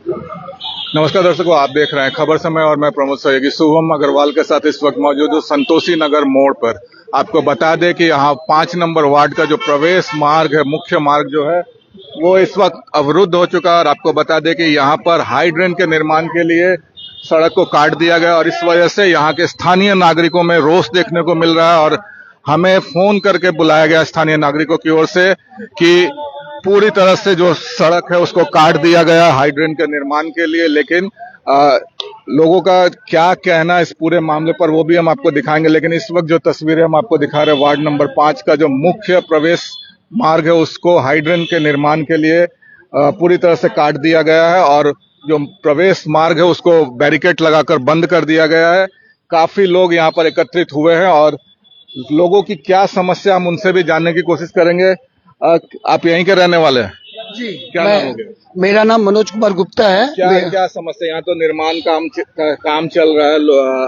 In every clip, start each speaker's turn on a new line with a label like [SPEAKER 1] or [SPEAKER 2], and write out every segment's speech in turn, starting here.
[SPEAKER 1] नमस्कार दर्शकों, आप देख रहे हैं खबर समय और मैं प्रमोद सहयोगी शुभम अग्रवाल के साथ इस वक्त मौजूद हूँ संतोषी नगर मोड़ पर। आपको बता दें कि यहाँ 5 नंबर वार्ड का जो प्रवेश मार्ग है, मुख्य मार्ग जो है वो इस वक्त अवरुद्ध हो चुका है। और आपको बता दें कि यहाँ पर हाइड्रेन के निर्माण के लिए सड़क को काट दिया गया और इस वजह से यहाँ के स्थानीय नागरिकों में रोष देखने को मिल रहा है। और हमें फोन करके बुलाया गया स्थानीय नागरिकों की ओर से कि पूरी तरह से जो सड़क है उसको काट दिया गया हाइड्रेन के निर्माण के लिए। लेकिन लोगों का क्या कहना है इस पूरे मामले पर वो भी हम आपको दिखाएंगे। लेकिन इस वक्त जो तस्वीरें हम आपको दिखा रहे हैं, वार्ड नंबर 5 का जो मुख्य प्रवेश मार्ग है उसको हाइड्रेन के निर्माण के लिए पूरी तरह से काट दिया गया है और जो प्रवेश मार्ग है उसको बैरिकेड लगाकर बंद कर दिया गया है। काफी लोग यहाँ पर एकत्रित हुए हैं और लोगों की क्या समस्या हम उनसे भी जानने की कोशिश करेंगे। आप यहीं के रहने वाले हैं?
[SPEAKER 2] जी,
[SPEAKER 1] क्या नाम हो गया?
[SPEAKER 2] मेरा नाम मनोज कुमार गुप्ता है।
[SPEAKER 1] क्या समस्या? यहाँ तो निर्माण काम चल रहा है,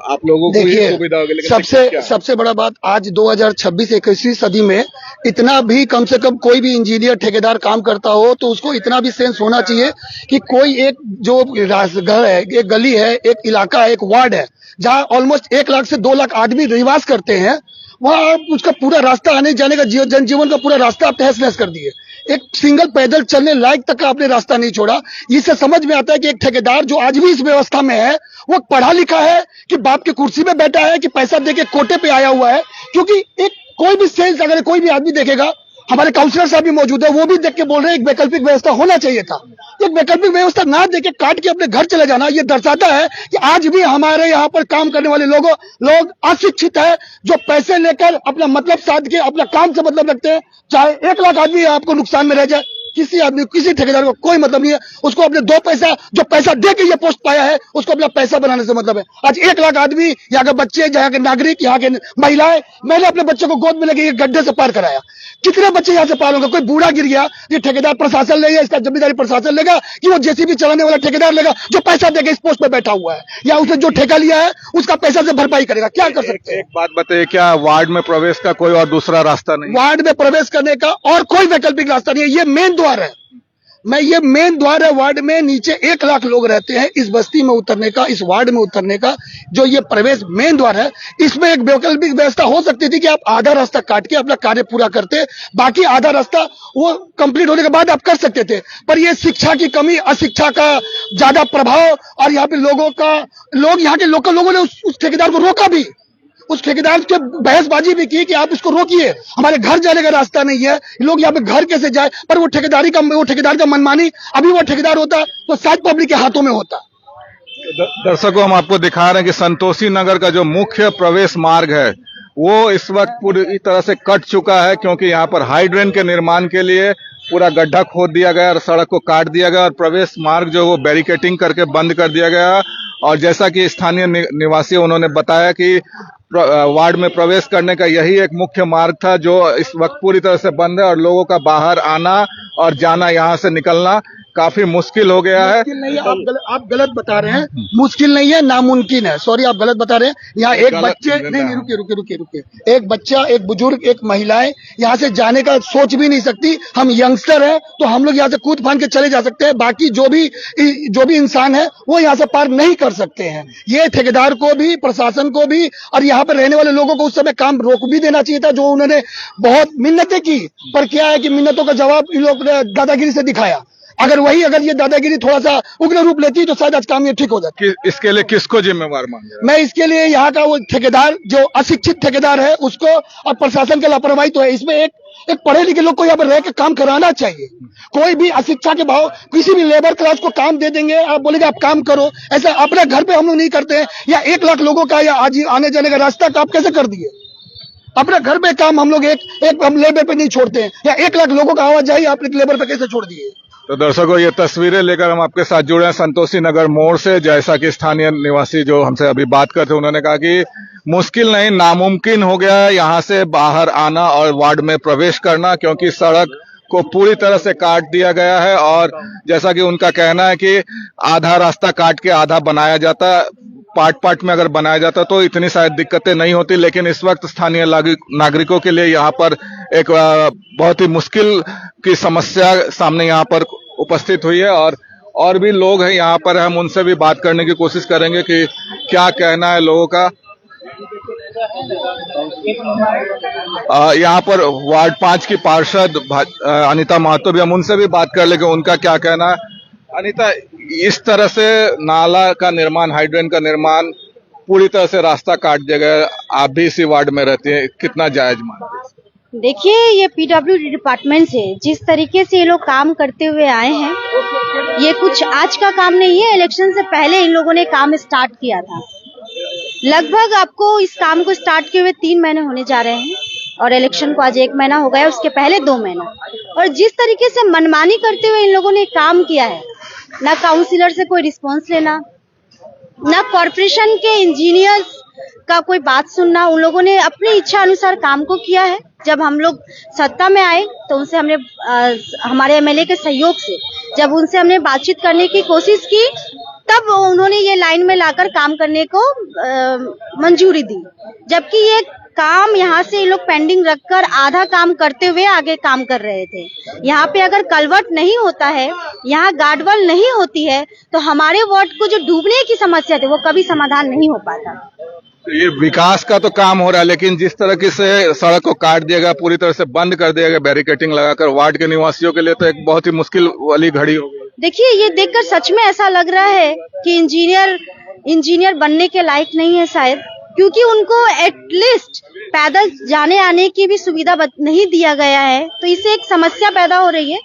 [SPEAKER 1] आप लोगों को भी सुविधा होगी, लेकिन
[SPEAKER 2] सबसे बड़ा बात, आज 2026 21वीं सदी में इतना भी कम से कम कोई भी इंजीनियर ठेकेदार काम करता हो तो उसको इतना भी सेंस होना चाहिए कि कोई एक जो घर है, एक गली है, एक इलाका है, एक वार्ड है जहाँ ऑलमोस्ट 1 लाख से 2 लाख आदमी निवास करते हैं, वहाँ उसका पूरा रास्ता आने जाने का जनजीवन का पूरा रास्ता आप तहस नहस कर दिए। एक सिंगल पैदल चलने लायक तक का आपने रास्ता नहीं छोड़ा। इससे समझ में आता है कि एक ठेकेदार जो आज भी इस व्यवस्था में है वो पढ़ा लिखा है कि बाप की कुर्सी में बैठा है कि पैसा देके कोटे पे आया हुआ है। क्योंकि एक कोई भी सेल्स अगर कोई भी आदमी देखेगा, हमारे काउंसलर साहब भी मौजूद है, वो भी देख के बोल रहे हैं एक वैकल्पिक व्यवस्था होना चाहिए था। एक वैकल्पिक व्यवस्था ना देके काट के अपने घर चले जाना, ये दर्शाता है कि आज भी हमारे यहाँ पर काम करने वाले लोग अशिक्षित है, जो पैसे लेकर अपना मतलब साध के अपना काम से मतलब रखते हैं। चाहे 1 लाख आदमी आपको नुकसान में रह जाए, किसी आदमी किसी ठेकेदार को कोई मतलब नहीं है। उसको अपने 2 पैसा जो पैसा दे के ये पोस्ट पाया है उसको अपना पैसा बनाने से मतलब है। आज 1 लाख आदमी, यहाँ के बच्चे, यहाँ के नागरिक, यहाँ के महिलाएं, मैंने अपने बच्चों को गोद में लेके ये गड्ढे से पार कराया। कितने बच्चे यहाँ से पार होंगे? कोई बूढ़ा गिर गया, ये ठेकेदार प्रशासन लेगा, इसका जिम्मेदारी प्रशासन लेगा कि वो जेसीबी चलाने वाला ठेकेदार लेगा जो पैसा देके इस पोस्ट पे बैठा हुआ है, या उसने जो ठेका लिया है उसका पैसा से भरपाई करेगा? क्या कर सकते हैं?
[SPEAKER 1] एक बात बताइए, क्या वार्ड में प्रवेश का कोई और दूसरा रास्ता नहीं?
[SPEAKER 2] वार्ड में प्रवेश करने का और कोई वैकल्पिक रास्ता नहीं है। ये मेन द्वार है, ये मेन द्वार है। वार्ड में नीचे 1 लाख लोग रहते हैं। इस बस्ती में उतरने का, इस वार्ड में उतरने का जो ये प्रवेश मेन द्वार है, इसमें एक वैकल्पिक व्यवस्था हो सकती थी कि आप आधा रास्ता काट के अपना कार्य पूरा करते, बाकी आधा रास्ता वो कंप्लीट होने के बाद आप कर सकते थे। पर ये शिक्षा की कमी, अशिक्षा का ज्यादा प्रभाव और यहाँ पे यहाँ के लोकल लोगों ने उस ठेकेदार को रोका भी, उस ठेकेदार के बहसबाजी भी की कि आप इसको रोकिए, हमारे घर जाने का रास्ता नहीं है, लोग यहाँ पे घर कैसे जाए। पर वो ठेकेदार का मनमानी, अभी वो ठेकेदार होता तो शायद पब्लिक के हाथों में होता।
[SPEAKER 1] दर्शकों, हम आपको दिखा रहे हैं कि संतोषी नगर का जो मुख्य प्रवेश मार्ग है वो इस वक्त पूरी तरह से कट चुका है, क्योंकि यहाँ पर हाइड्रेन के निर्माण के लिए पूरा गड्ढा खोद दिया गया और सड़क को काट दिया गया और प्रवेश मार्ग जो वो बैरिकेटिंग करके बंद कर दिया गया। और जैसा कि स्थानीय निवासी उन्होंने बताया कि वार्ड में प्रवेश करने का यही एक मुख्य मार्ग था जो इस वक्त पूरी तरह से बंद है और लोगों का बाहर आना और जाना, यहाँ से निकलना काफी मुश्किल हो गया है।
[SPEAKER 2] मुश्किल नहीं है, आप गलत बता रहे हैं। मुश्किल नहीं है, नामुमकिन है। सॉरी, आप गलत बता रहे हैं। यहाँ एक बच्चे नहीं, रुकिए। एक बच्चा, एक बुजुर्ग, एक महिलाएं यहाँ से जाने का सोच भी नहीं सकती। हम यंगस्टर हैं तो हम लोग यहाँ से कूद फान के चले जा सकते हैं, बाकी जो भी इंसान है वो यहाँ से पार नहीं कर सकते हैं। ये ठेकेदार को भी, प्रशासन को भी और यहाँ पर रहने वाले लोगों को उस समय काम रोक भी देना चाहिए था, जो उन्होंने बहुत मिन्नतें की। पर क्या है कि मिन्नतों का जवाब इन लोग ने दादागिरी से दिखाया। अगर ये दादागिरी थोड़ा सा उग्र रूप लेती तो शायद आज काम ये ठीक हो जाता।
[SPEAKER 1] इसके लिए किसको जिम्मेवार मानते हैं?
[SPEAKER 2] मैं इसके लिए यहाँ का वो ठेकेदार जो अशिक्षित ठेकेदार है उसको, और प्रशासन की लापरवाही तो है इसमें। एक पढ़े लिखे लोग को यहाँ पर रह के काम कराना चाहिए। कोई भी अशिक्षा के भाव किसी भी लेबर क्लास को काम दे देंगे, आप बोलेंगे आप काम करो, ऐसा अपने घर पे हम लोग नहीं करते हैं। या 1 लाख लोगों का या आज आने जाने का रास्ता का आप कैसे कर दिए? अपने घर पे काम हम लोग एक हम लेबर पे नहीं छोड़ते हैं, या 1 लाख लोगों का आवाजाही आप एक लेबर पे कैसे छोड़ दिए?
[SPEAKER 1] तो दर्शकों, ये तस्वीरें लेकर हम आपके साथ जुड़े हैं संतोषी नगर मोड़ से। जैसा कि स्थानीय निवासी जो हमसे अभी बात करते उन्होंने कहा कि मुश्किल नहीं, नामुमकिन हो गया है यहाँ से बाहर आना और वार्ड में प्रवेश करना, क्योंकि सड़क को पूरी तरह से काट दिया गया है। और जैसा कि उनका कहना है कि आधा रास्ता काट के आधा बनाया जाता, पार्ट में अगर बनाया जाता तो इतनी शायद दिक्कतें नहीं होती। लेकिन इस वक्त स्थानीय नागरिकों के लिए यहाँ पर एक बहुत ही मुश्किल की समस्या सामने यहाँ पर उपस्थित हुई है और और भी लोग हैं यहाँ पर, हम उनसे भी बात करने की कोशिश करेंगे कि क्या कहना है लोगों का। यहाँ पर वार्ड 5 की पार्षद अनीता महतो भी, हम उनसे भी बात कर लेंगे उनका क्या कहना है। अनीता, इस तरह से नाला का निर्माण, हाइड्रेन का निर्माण पूरी तरह से रास्ता काट दिया गया, आप भी इसी वार्ड में रहते हैं, कितना जायज मानते हैं?
[SPEAKER 3] देखिए, ये पीडब्ल्यूडी डिपार्टमेंट से जिस तरीके से ये लोग काम करते हुए आए हैं, ये कुछ आज का काम नहीं है। इलेक्शन से पहले इन लोगों ने काम स्टार्ट किया था। लगभग आपको इस काम को स्टार्ट किए हुए 3 महीने होने जा रहे हैं और इलेक्शन को आज 1 महीना हो गया, उसके पहले 2 महीना। और जिस तरीके से मनमानी करते हुए इन लोगों ने काम किया है, ना काउंसिलर से कोई रिस्पॉन्स लेना, ना कॉर्पोरेशन के इंजीनियर्स का कोई बात सुनना, उन लोगों ने अपनी इच्छा अनुसार काम को किया है। जब हम लोग सत्ता में आए तो उनसे हमने हमारे एमएलए के सहयोग से जब उनसे हमने बातचीत करने की कोशिश की, तब उन्होंने ये लाइन में लाकर काम करने को मंजूरी दी। जबकि ये काम यहाँ से ये लोग पेंडिंग रखकर आधा काम करते हुए आगे काम कर रहे थे। यहाँ पे अगर कलवर्ट नहीं होता है, यहाँ गार्डवॉल नहीं होती है, तो हमारे वार्ड को जो डूबने की समस्या थी वो कभी समाधान नहीं हो पाता।
[SPEAKER 1] तो ये विकास का तो काम हो रहा है, लेकिन जिस तरह से सड़क को काट दिया गया, पूरी तरह से बंद कर दिया गया बैरिकेटिंग लगाकर, वार्ड के निवासियों के लिए तो एक बहुत ही मुश्किल वाली घड़ी हो गई।
[SPEAKER 3] देखिए, ये देखकर सच में ऐसा लग रहा है कि इंजीनियर बनने के लायक नहीं है शायद, क्योंकि उनको एटलीस्ट पैदल जाने आने की भी सुविधा नहीं दिया गया है। तो इससे एक समस्या पैदा हो रही है।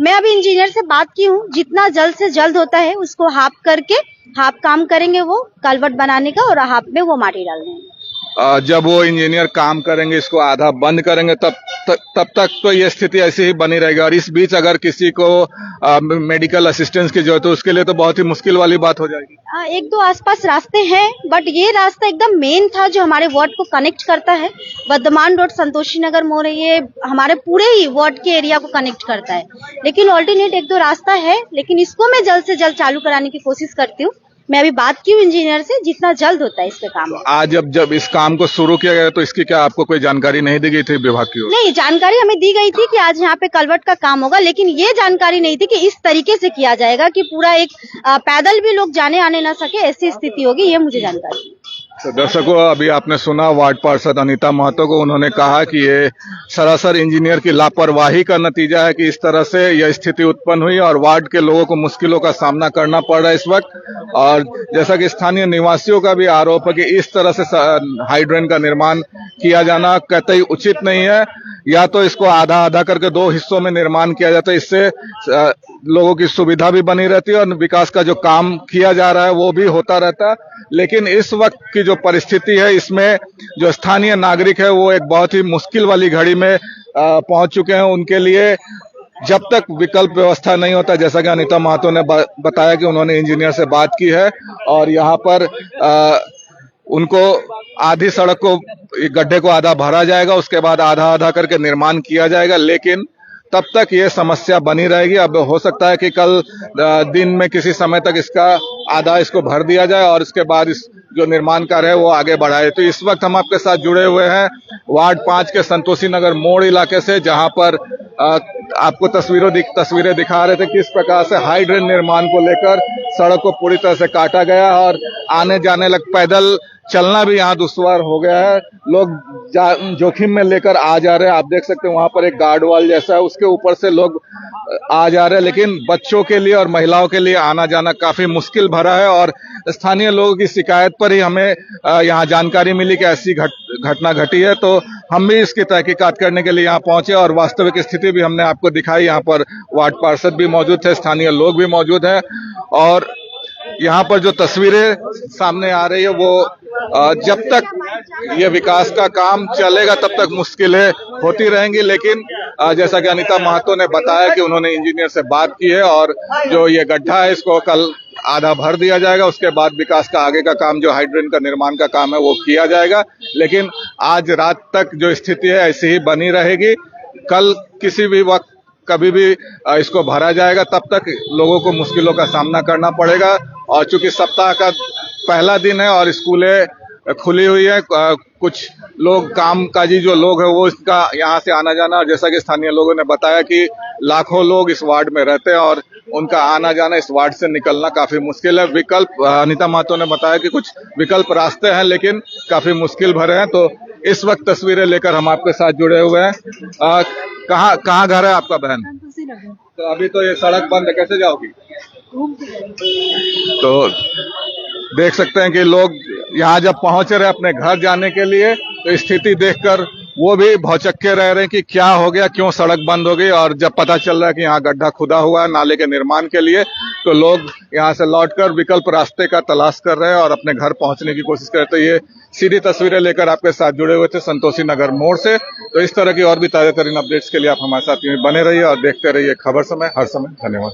[SPEAKER 3] मैं अभी इंजीनियर से बात की हूँ, जितना जल्द से जल्द होता है उसको हाफ काम करेंगे वो कलवर्ट बनाने का, और हाफ में वो माटी डाल देंगे।
[SPEAKER 1] जब वो इंजीनियर काम करेंगे, इसको आधा बंद करेंगे, तब तक तो ये स्थिति ऐसी ही बनी रहेगी। और इस बीच अगर किसी को मेडिकल असिस्टेंस की जरूरत है, उसके लिए तो बहुत ही मुश्किल वाली बात हो जाएगी।
[SPEAKER 3] 1-2 आसपास रास्ते हैं, बट ये रास्ता एकदम मेन था जो हमारे वार्ड को कनेक्ट करता है। वर्धमान रोड, संतोषी नगर मोड़, ये हमारे पूरे ही वार्ड के एरिया को कनेक्ट करता है। लेकिन ऑल्टरनेट 1-2 रास्ता है, लेकिन इसको मैं जल्द से जल्द चालू कराने की कोशिश करती हूँ। मैं अभी बात की हूँ इंजीनियर से, जितना जल्द होता है इस पे काम।
[SPEAKER 1] आज जब इस काम को शुरू किया गया तो इसकी क्या आपको कोई जानकारी नहीं दी गई थी विभाग की ओर?
[SPEAKER 3] नहीं, जानकारी हमें दी गई थी कि आज यहाँ पे कलवर्ट का काम होगा, लेकिन ये जानकारी नहीं थी कि इस तरीके से किया जाएगा कि पूरा एक पैदल भी लोग जाने आने ना सके, ऐसी स्थिति होगी, ये मुझे जानकारी।
[SPEAKER 1] तो दर्शकों, अभी आपने सुना वार्ड पार्षद अनीता महतो को। उन्होंने कहा कि ये सरासर इंजीनियर की लापरवाही का नतीजा है कि इस तरह से यह स्थिति उत्पन्न हुई और वार्ड के लोगों को मुश्किलों का सामना करना पड़ रहा है इस वक्त। और जैसा कि स्थानीय निवासियों का भी आरोप है कि इस तरह से हाइड्रेन का निर्माण किया जाना कतई उचित नहीं है। या तो इसको आधा आधा करके 2 हिस्सों में निर्माण किया जाता है, इससे लोगों की सुविधा भी बनी रहती है और विकास का जो काम किया जा रहा है वो भी होता रहता है। लेकिन इस वक्त की जो परिस्थिति है, इसमें जो स्थानीय नागरिक है वो एक बहुत ही मुश्किल वाली घड़ी में पहुंच चुके हैं। उनके लिए जब तक विकल्प व्यवस्था नहीं होता, जैसा कि अनीता महतो ने बताया कि उन्होंने इंजीनियर से बात की है और यहाँ पर उनको आधी सड़क को, गड्ढे को आधा भरा जाएगा, उसके बाद आधा आधा करके निर्माण किया जाएगा, लेकिन तब तक ये समस्या बनी रहेगी। अब हो सकता है कि कल दिन में किसी समय तक आधा इसको भर दिया जाए और उसके बाद इस जो निर्माण कार्य है वो आगे बढ़ाए। तो इस वक्त हम आपके साथ जुड़े हुए हैं वार्ड 5 के संतोषी नगर मोड़ इलाके से, जहां पर आपको तस्वीरें दिखा रहे थे किस प्रकार से हाइड्रेन निर्माण को लेकर सड़क को पूरी तरह से काटा गया और आने जाने पैदल चलना भी यहाँ दुश्वार हो गया है। लोग जोखिम में लेकर आ जा रहे हैं। आप देख सकते हैं वहां पर एक गार्ड वॉल जैसा है, उसके ऊपर से लोग आ जा रहे हैं, लेकिन बच्चों के लिए और महिलाओं के लिए आना जाना काफी मुश्किल भरा है। और स्थानीय लोगों की शिकायत पर ही हमें यहाँ जानकारी मिली कि ऐसी घटना घटी है, तो हम भी इसकी तहकीकात करने के लिए यहाँ पहुंचे और वास्तविक स्थिति भी हमने आपको दिखाई। यहाँ पर वार्ड पार्षद भी मौजूद थे, स्थानीय लोग भी मौजूद हैं और यहाँ पर जो तस्वीरें सामने आ रही है वो जब तक ये विकास का काम चलेगा तब तक मुश्किलें होती रहेंगी। लेकिन जैसा कि अनीता महतो ने बताया कि उन्होंने इंजीनियर से बात की है और जो ये गड्ढा है इसको कल आधा भर दिया जाएगा, उसके बाद विकास का आगे का काम जो हाइड्रेन का निर्माण का काम है वो किया जाएगा। लेकिन आज रात तक जो स्थिति है ऐसी ही बनी रहेगी। कल किसी भी वक्त कभी भी इसको भरा जाएगा, तब तक लोगों को मुश्किलों का सामना करना पड़ेगा। और चूंकि सप्ताह का पहला दिन है और स्कूलें खुली हुई है, कुछ लोग कामकाजी जो लोग हैं वो इसका यहाँ से आना जाना, और जैसा कि स्थानीय लोगों ने बताया कि लाखों लोग इस वार्ड में रहते हैं और उनका आना जाना इस वार्ड से निकलना काफी मुश्किल है। विकल्प अनिता महतो ने बताया कि कुछ विकल्प रास्ते हैं लेकिन काफी मुश्किल भरे हैं। तो इस वक्त तस्वीरें लेकर हम आपके साथ जुड़े हुए हैं। कहाँ घर है आपका बहन? तो अभी तो ये सड़क बंद है, कैसे जाओगी? तो देख सकते हैं कि लोग यहाँ जब पहुंच रहे अपने घर जाने के लिए तो स्थिति देखकर वो भी भौचक्के रह रहे हैं कि क्या हो गया, क्यों सड़क बंद हो गई। और जब पता चल रहा है कि यहाँ गड्ढा खुदा हुआ है नाले के निर्माण के लिए, तो लोग यहाँ से लौटकर विकल्प रास्ते का तलाश कर रहे हैं और अपने घर पहुंचने की कोशिश कर रहे हैं। तो ये सीधी तस्वीरें लेकर आपके साथ जुड़े हुए थे संतोषी नगर मोड़ से। तो इस तरह की और भी ताजा तरीन अपडेट्स के लिए आप हमारे साथ यूं बने रहिए और देखते रहिए खबर समय, हर समय। धन्यवाद।